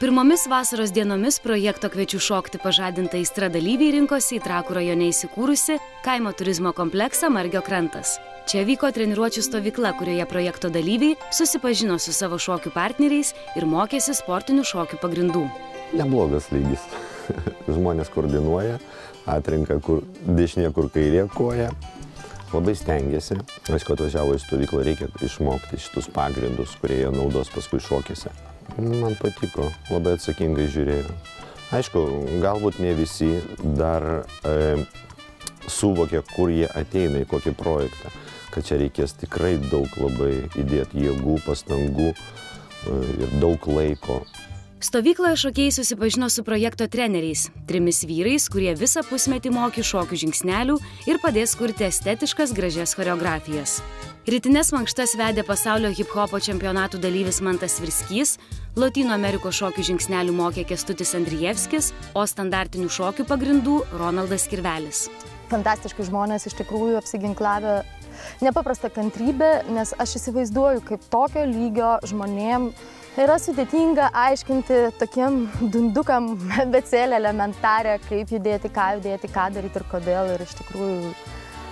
Pirmomis vasaros dienomis projekto Kviečiu šokti pažadinta aistra dalyviai rinkosi į Trakų rajone įsikūrusi kaimo turizmo kompleksą Margio krantas. Čia vyko treniruočių stovykla, kurioje projekto dalyviai susipažino su savo šokių partneriais ir mokėsi sportinių šokių pagrindų. Neblogas lygis. Žmonės koordinuoja, atrenka kur dešinė, kur kairė koja. Labai stengiasi. Aišku, atvažiavo į stovyklą, reikia išmokti šitus pagrindus, kurie jie naudos paskui šokiuose. Man patiko, labai atsakingai žiūrėjau. Aišku, galbūt ne visi dar suvokė, kur jie ateina, į kokį projektą, kad čia reikės tikrai daug labai įdėti jėgų, pastangų ir daug laiko. Stovykloje šokėjai susipažino su projekto treneriais, 3 vyrais, kurie visą pusmetį mokė šokių žingsnelių ir padės kurti estetiškas gražias choreografijas. Rytines mankštas vedė pasaulio hip-hopo čempionatų dalyvis Mantas Svirskys, Lotynų Amerikos šokių žingsnelių mokė Kęstutis Andrijevskis, o standartinių šokių pagrindų Ronaldas Kirvelis. Fantastiškai žmonės iš tikrųjų apsiginklavę nepaprastą kantrybę, nes aš įsivaizduoju, kaip tokio lygio žmonėm yra sudėtinga aiškinti tokiem dundukam abėcėlę elementarę, kaip judėti, ką daryti ir kodėl. Ir iš tikrųjų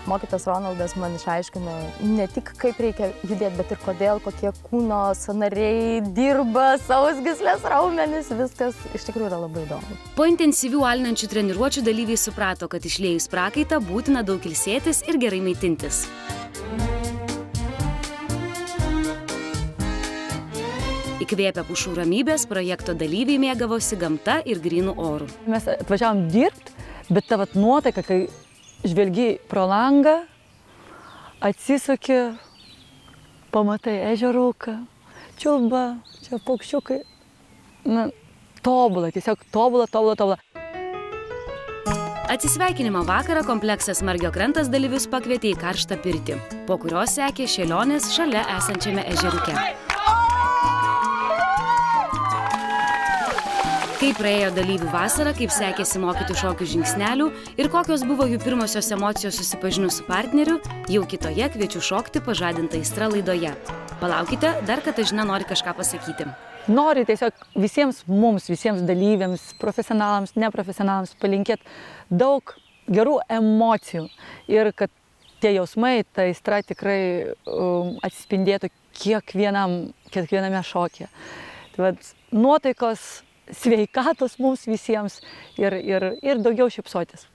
mokytas Ronaldas man išaiškino ne tik kaip reikia judėti, bet ir kodėl, kokie kūno sąnariai dirba, sausgyslės, raumenys, viskas iš tikrųjų yra labai įdomu. Po intensyvių alinančių treniruočių dalyviai suprato, kad išliejus prakaitą būtina daug ilsėtis ir gerai maitintis. Įkvėpę pušų ramybės, projekto dalyviai mėgavosi gamta ir grynų orų. Mes atvažiavom dirbti, bet ta nuotaika, kai žvelgi pro langą, atsisuki, pamatai ežeruką, čiulba, čia paukščiukai. Tobula, tiesiog tobula. Atsisveikinimo vakarą kompleksas Margio krantas dalyvius pakvietė į karštą pirtį, po kurios sekė šėlionės šalia esančiame ežeriuke. Kaip praėjo dalyvių vasarą, kaip sekėsi mokyti šokių žingsnelių ir kokios buvo jų pirmosios emocijos susipažinus su partneriu, jau kitoje Kviečiu šokti pažadinta aistra laidoje. Palaukite, dar Katažina nori kažką pasakyti. Noriu tiesiog visiems dalyviams, profesionalams, neprofesionalams palinkėti daug gerų emocijų ir kad tie jausmai, ta aistra tikrai atsispindėtų kiekviename šokyje. Tai nuotaikos, sveikatos mums visiems ir daugiau šypsotis.